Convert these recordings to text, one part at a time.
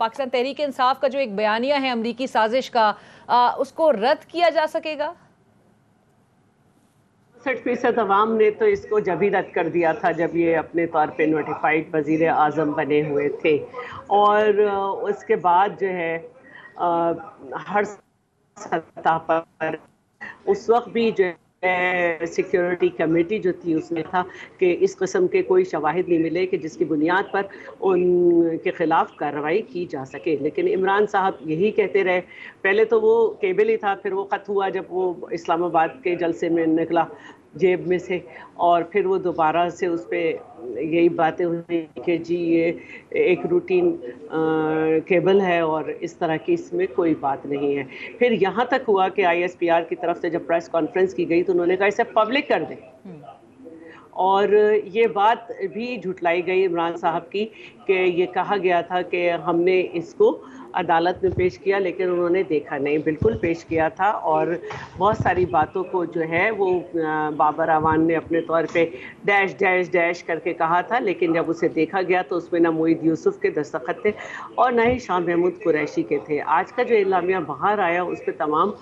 पाकिस्तान तहरीक इंसाफ का जो एक बयानिया है अमरीकी साजिश का, उसको रद्द किया जा सकेगा? 60% अवाम ने तो इसको जब ही रद्द कर दिया था जब ये अपने तौर पे नोटिफाइड वज़ीर आज़म बने हुए थे। और उसके बाद जो है हर सतह पर उस वक्त भी जो सिक्योरिटी कमेटी जो थी उसमें था कि इस किस्म के कोई शवाहिद नहीं मिले कि जिसकी बुनियाद पर उनके खिलाफ कार्रवाई की जा सके। लेकिन इमरान साहब यही कहते रहे। पहले तो वो केबल ही था, फिर वो ख़त हुआ जब वो इस्लामाबाद के जलसे में निकला जेब में से, और फिर वो दोबारा से उस पर यही बातें हुई कि जी ये एक रूटीन केबल है और इस तरह की इसमें कोई बात नहीं है। फिर यहाँ तक हुआ कि ISPR की तरफ से जब प्रेस कॉन्फ्रेंस की गई तो उन्होंने कहा इसे पब्लिक कर दें, और ये बात भी झुटलाई गई इमरान साहब की कि ये कहा गया था कि हमने इसको अदालत में पेश किया, लेकिन उन्होंने देखा नहीं। बिल्कुल पेश किया था, और बहुत सारी बातों को जो है वो बाबर अवान ने अपने तौर पे डैश डैश डैश करके कहा था, लेकिन जब उसे देखा गया तो उसमें ना मोईद यूसुफ के दस्तखत थे और ना ही शाह महमूद कुरैशी के थे। आज का जो एलामिया बाहर आया उस पर तमाम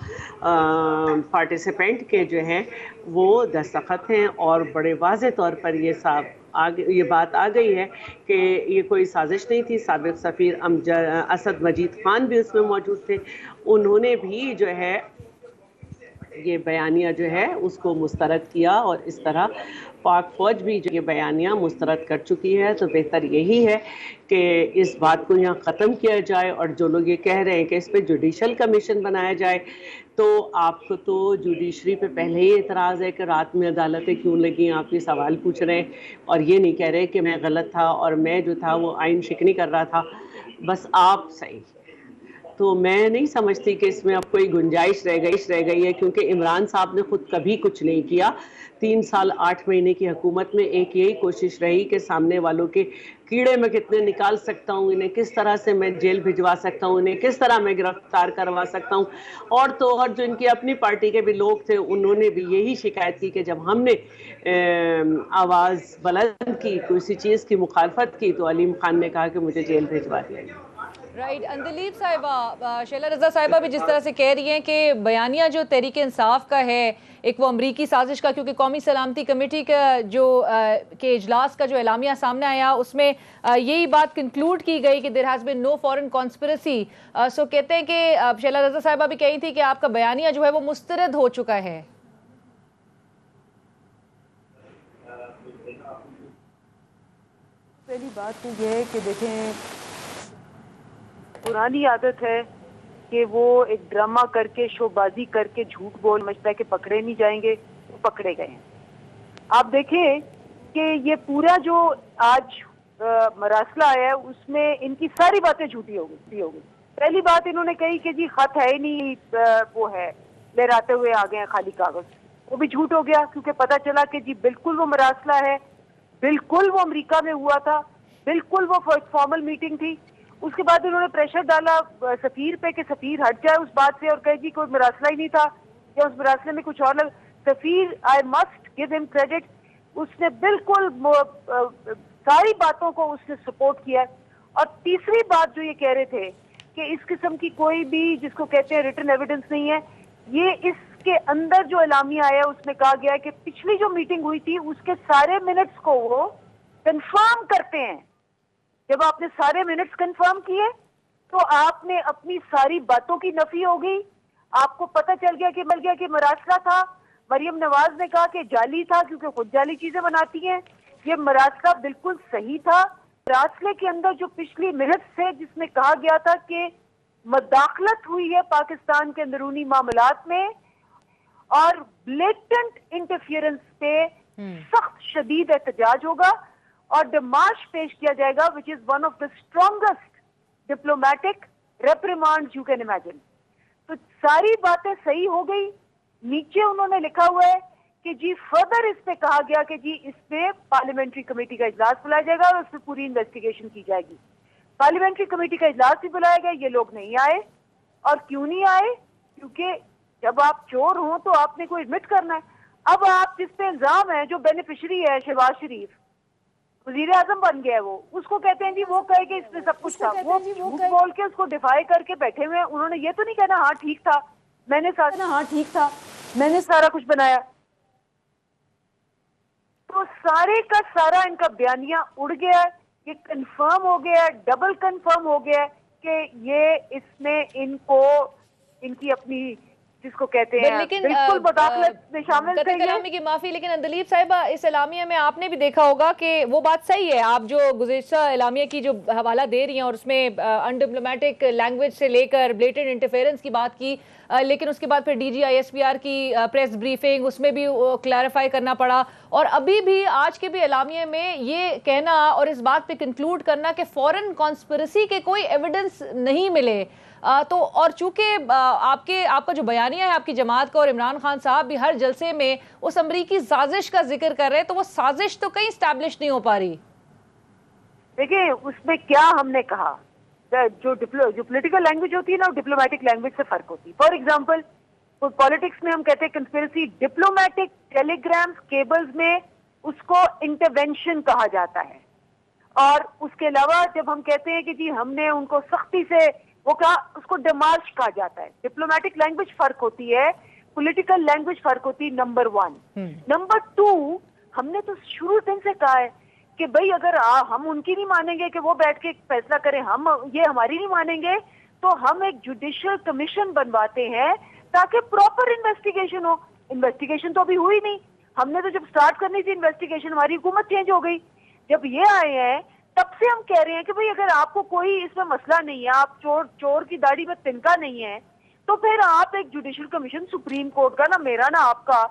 पार्टिसिपेंट के जो हैं वो दस्तखत हैं, और बड़े वाज़े तौर पर ये बात आ गई है कि ये कोई साजिश नहीं थी। साबिक सफ़ीर असद मजीद ख़ान भी उसमें मौजूद थे, उन्होंने भी जो है ये बयानिया जो है उसको मुस्तरद किया, और इस तरह पाक फ़ौज भी जो ये बयानिया मुस्तरद कर चुकी है। तो बेहतर यही है कि इस बात को यहाँ ख़त्म किया जाए, और जो लोग ये कह रहे हैं कि इस पर जुडिशल कमीशन बनाया जाए, तो आपको तो जुडिशरी पे पहले ही एतराज़ है कि रात में अदालतें क्यों लगी। आप ये सवाल पूछ रहे हैं और ये नहीं कह रहे कि मैं गलत था और मैं जो था वो आइन शिकनी कर रहा था, बस आप सही। तो मैं नहीं समझती कि इसमें अब कोई गुंजाइश रह गई है, क्योंकि इमरान साहब ने खुद कभी कुछ नहीं किया। 3 साल 8 महीने की हुकूमत में एक यही कोशिश रही कि सामने वालों के कीड़े में कितने निकाल सकता हूँ, इन्हें किस तरह से मैं जेल भिजवा सकता हूँ, इन्हें किस तरह मैं गिरफ्तार करवा सकता हूँ। और तो और जो इनकी अपनी पार्टी के भी लोग थे उन्होंने भी यही शिकायत की कि जब हमने आवाज़ बुलंद की, किसी चीज़ की मुखालफत की, तो अलीम खान ने कहा कि मुझे जेल भिजवा दिया। राइट। अंदलीब साहिबा, शैला रज़ा साहिबा भी जिस तरह से कह रही हैं कि बयानिया जो तहरीक इंसाफ का है एक वो अमरीकी साजिश का, क्योंकि कौमी सलामती कमेटी का जो के इजलास का जो एलामिया सामने आया उसमें यही बात कंक्लूड की गई कि there has been no foreign conspiracy. So कहते हैं कि शैला रज़ा साहिबा भी कही थी कि आपका बयानिया जो है वो मुस्तरद हो चुका है। पहली बात तो ये है कि देखें, पुरानी आदत है कि वो एक ड्रामा करके शोबाजी करके झूठ बोल समझता है कि पकड़े नहीं जाएंगे, वो पकड़े गए हैं। आप देखें कि ये पूरा जो आज मरासला आया है उसमें इनकी सारी बातें झूठी हो गई। पहली बात इन्होंने कही कि जी खत है ही नहीं, वो है लहराते हुए आ गए हैं खाली कागज, वो भी झूठ हो गया, क्योंकि पता चला कि जी बिल्कुल वो मरासला है, बिल्कुल वो अमेरिका में हुआ था, बिल्कुल वो फॉर्मल मीटिंग थी। उसके बाद उन्होंने प्रेशर डाला सफीर पे कि सफीर हट जाए उस बात से और कहे जी कोई मरासला ही नहीं था, या उस मरासले में कुछ और सफीर, I must give him credit, उसने बिल्कुल सारी बातों को उसने सपोर्ट किया। और तीसरी बात जो ये कह रहे थे कि इस किस्म की कोई भी जिसको कहते हैं रिटन एविडेंस नहीं है, ये इसके अंदर जो एलामिया आया उसमें कहा गया है कि पिछली जो मीटिंग हुई थी उसके सारे मिनट्स को वो कंफर्म करते हैं। जब आपने सारे मिनट्स कंफर्म किए तो आपने अपनी सारी बातों की नफी हो गई, आपको पता चल गया कि मरासला था। मरियम नवाज ने कहा कि जाली था क्योंकि खुद जाली चीजें बनाती हैं, ये मरासला बिल्कुल सही था। मरासले के अंदर जो पिछली मिनट्स थे जिसमें कहा गया था कि मदाखलत हुई है पाकिस्तान के अंदरूनी मामलात में और ब्लेटेंट इंटरफियरेंस पे सख्त शदीद एहतजाज होगा और डिमार्श पेश किया जाएगा, which is one of the strongest diplomatic reprimands you can imagine. तो सारी बातें सही हो गई। नीचे उन्होंने लिखा हुआ है कि जी फर्दर इस पे कहा गया कि जी इस पे पार्लियामेंट्री कमेटी का इजलास बुलाया जाएगा और उस पर पूरी इन्वेस्टिगेशन की जाएगी। पार्लियामेंट्री कमेटी का इजलास भी बुलाया गया, ये लोग नहीं आए। और क्यों नहीं आए? क्योंकि जब आप चोर हो तो आपने को एडमिट करना है। अब आप जिस पे इल्जाम है, जो बेनिफिशरी है शहबाज शरीफ, वजीर आजम बन गया है वो, उसको कहते हैं जी वो कहे कि इसमें सब कुछ था, वो झूठ बोल के उसको डिफाई करके बैठे हुए हैं। उन्होंने ये तो नहीं कहना हाँ ठीक था, मैंने सारा कुछ बनाया। तो सारे का सारा इनका बयानिया उड़ गया है, ये कंफर्म हो गया है, डबल कंफर्म हो गया है कि ये इसमें इनको इनकी अपनी जिसको कहते हैं लेकिन बिल्कुल मुदाखलत में शामिल थे। कलामी की माफी, लेकिन अंदलीब साहिबा इस एलामिया में आपने भी देखा होगा कि वो बात सही है, आप जो गुज़िश्ता एलामिया की जो हवाला दे रही हैं और उसमें अनडिप्लोमेटिक लैंग्वेज से लेकर ब्लेटेंट इंटरफेरेंस की बात की, लेकिन उसके बाद फिर DGISPR की प्रेस ब्रीफिंग, उसमें भी क्लैरिफाई करना पड़ा, और अभी भी आज के भी एलामिया में ये कहना और इस बात पे कंक्लूड करना कि फॉरेन कॉन्स्पिरेसी के कोई एविडेंस नहीं मिले। तो और चूंकि आपका जो बयानिया है आपकी जमात का, और इमरान खान साहब भी हर जलसे में उस अमरीकी साजिश का जिक्र कर रहे हैं, तो वो साजिश तो कहीं स्टैब्लिश नहीं हो पा रही। देखिए उसमें क्या हमने कहा, जो पॉलिटिकल लैंग्वेज होती है ना, डिप्लोमेटिक लैंग्वेज से फर्क होती है। फॉर एग्जाम्पल पॉलिटिक्स में हम कहते हैं कंस्पिरेसी, डिप्लोमेटिक टेलीग्राम्स केबल्स में उसको इंटरवेंशन कहा जाता है। और उसके अलावा जब हम कहते हैं कि जी हमने उनको सख्ती से वो कहा, उसको डेमार्च कहा जाता है। डिप्लोमेटिक लैंग्वेज फर्क होती है, पॉलिटिकल लैंग्वेज फर्क होती है, नंबर 1। नंबर 2, हमने तो शुरू दिन से कहा है कि भाई अगर हम उनकी नहीं मानेंगे कि वो बैठ के फैसला करें, हम ये हमारी नहीं मानेंगे, तो हम एक जुडिशियल कमीशन बनवाते हैं ताकि प्रॉपर इन्वेस्टिगेशन हो। इन्वेस्टिगेशन तो अभी हुई नहीं। हमने तो जब स्टार्ट करनी थी इन्वेस्टिगेशन, हमारी हुकूमत चेंज हो गई। जब ये आए हैं तब से हम कह रहे हैं कि भाई अगर आपको कोई इसमें मसला नहीं है, आप चोर की दाढ़ी में तिनका नहीं है, तो फिर आप एक जुडिशियल कमीशन सुप्रीम कोर्ट का, ना मेरा ना आपका,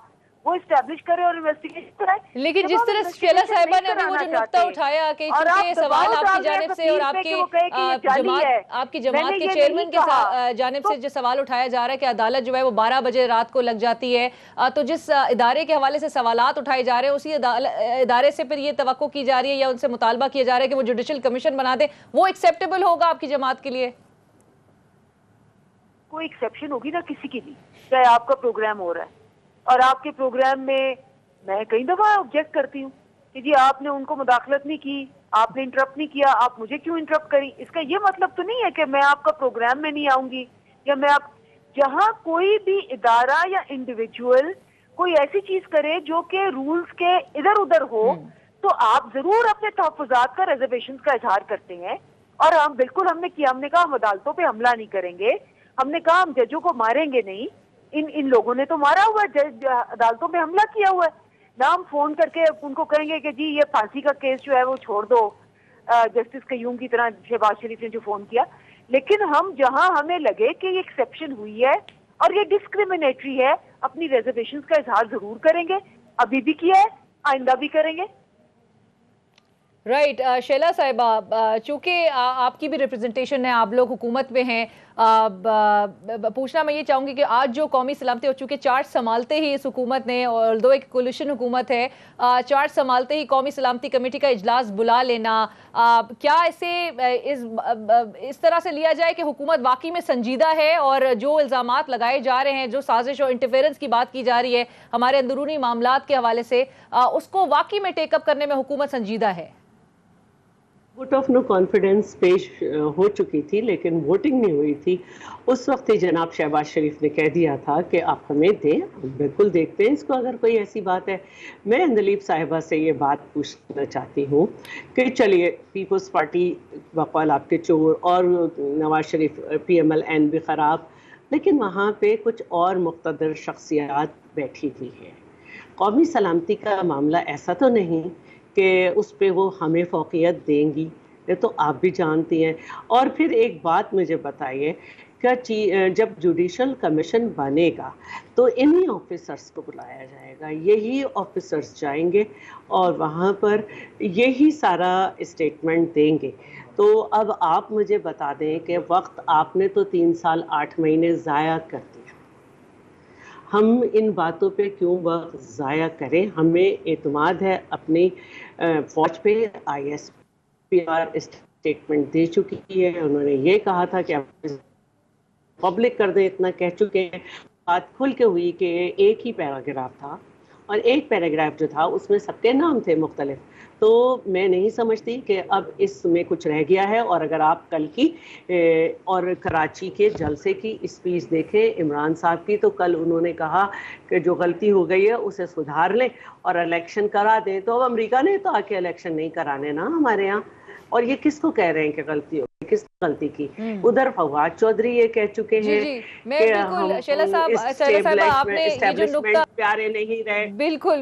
वो इस्टेब्लिश करे और इन्वेस्टिगेशन कराए। लेकिन जिस तरह शेला साहिबा ने अभी वो जो नुक्ता उठाया कि चूंकि सवाल आपकी जानिब से और आपकी जमात के चेयरमैन के जानिब से जो सवाल उठाया जा रहा है कि अदालत जो है वो 12 बजे रात को लग जाती है, तो जिस इदारे के हवाले से सवालात उठाए जा रहे हैं उसी इदारे से फिर ये तवक्को की जा रही है या उनसे मुतालबा किया जा रहा है कि वो जुडिशियल कमीशन बना दे, वो एक्सेप्टेबल होगा आपकी जमात के लिए? कोई एक्सेप्शन होगी ना किसी की भी, चाहे आपका प्रोग्राम हो रहा है और आपके प्रोग्राम में मैं कई दफा ऑब्जेक्ट करती हूँ कि जी आपने उनको मुदाखलत नहीं की, आपने इंटरप्ट नहीं किया, आप मुझे क्यों इंटरप्ट करी। इसका ये मतलब तो नहीं है कि मैं आपका प्रोग्राम में नहीं आऊंगी, या मैं आप जहाँ कोई भी इदारा या इंडिविजुअल कोई ऐसी चीज करे जो कि रूल्स के इधर उधर हो, तो आप जरूर अपने तहफ़्फ़ुज़ात का, रिजर्वेशन का इजहार करते हैं। और हम बिल्कुल हमने किया, हमने कहा हम अदालतों पे हमला नहीं करेंगे, हमने कहा हम जजों को मारेंगे नहीं। इन लोगों ने तो मारा हुआ है, अदालतों पे हमला किया हुआ है ना। हम फोन करके उनको कहेंगे कि जी ये फांसी का केस जो है वो छोड़ दो, जस्टिस कयूम की तरह शहबाज शरीफ ने जो फोन किया। लेकिन हम जहां हमें लगे कि ये एक्सेप्शन हुई है और ये डिस्क्रिमिनेटरी है, अपनी रिजर्वेशंस का इजहार जरूर करेंगे, अभी भी किया है, आइंदा भी करेंगे। राइट शेला साहिबा, चूंकि आपकी भी रिप्रेजेंटेशन है, आप लोग हुकूमत में हैं, पूछना मैं ये चाहूँगी कि आज जो कौमी सलामती, और चूँकि चार्ज संभालते ही इस हुकूमत ने, और दो एक कोलिशन हुकूमत है, चार्ज संभालते ही कौमी सलामती कमेटी का इजलास बुला लेना, क्या इसे इस तरह से लिया जाए कि हुकूमत वाकई में संजीदा है और जो इल्ज़ामात लगाए जा रहे हैं, जो साजिश और इंटरफेरेंस की बात की जा रही है हमारे अंदरूनी मामलात के हवाले से, उसको वाकई में टेकअप करने में हुकूमत संजीदा है? वोट ऑफ नो कॉन्फिडेंस पेश हो चुकी थी, लेकिन वोटिंग नहीं हुई थी। उस वक्त ही जनाब शहबाज शरीफ ने कह दिया था कि आप हमें दें, हम बिल्कुल देखते हैं इसको, अगर कोई ऐसी बात है। मैं अंदलीब साहिबा से ये बात पूछना चाहती हूँ कि चलिए पीपल्स पार्टी बकौल आपके चोर और नवाज शरीफ PMLN भी ख़राब, लेकिन वहाँ पे कुछ और मुक़्तदर शख्सियात बैठी हुई है। कौमी सलामती का मामला ऐसा तो नहीं कि उस पे वो हमें फ़ौक़ियत देंगी, ये तो आप भी जानती हैं। और फिर एक बात मुझे बताइए, क्या जब जुडिशल कमीशन बनेगा तो इन्हीं ऑफिसर्स को बुलाया जाएगा, यही ऑफिसर्स जाएंगे और वहाँ पर यही सारा स्टेटमेंट देंगे। तो अब आप मुझे बता दें कि वक्त आपने तो 3 साल 8 महीने ज़ाया कर दिया, हम इन बातों पे क्यों वक्त ज़ाया करें? हमें एतमाद है अपनी फ़ौज पे। ISPR स्टेटमेंट दे चुकी है, उन्होंने ये कहा था कि पब्लिक कर दें, इतना कह चुके हैं। बात खुल के हुई कि एक ही पैराग्राफ था اور ایک پیراگراف جو تھا اس میں سب کے نام تھے مختلف. تو میں نہیں سمجھتی کہ اب اس میں کچھ رہ گیا ہے. اور اگر آپ کل کی اور کراچی کے جلسے کی اسپیچ دیکھیں عمران صاحب کی, تو کل انہوں نے کہا کہ جو غلطی ہو گئی ہے اسے سدھار لیں اور الیکشن کرا دیں. تو اب امریکہ نے تو آ کے الیکشن نہیں کرانے نا ہمارے یہاں. اور یہ کس کو کہہ رہے ہیں کہ غلطی ہو گئی, کس نے غلطی کی؟ ادھر فواد چودھری یہ کہہ چکے ہیں میں بالکل شیلا صاحب، شیلا صاحبہ آپ نے یہ جو نقطہ پیارے نہیں رہے. بالکل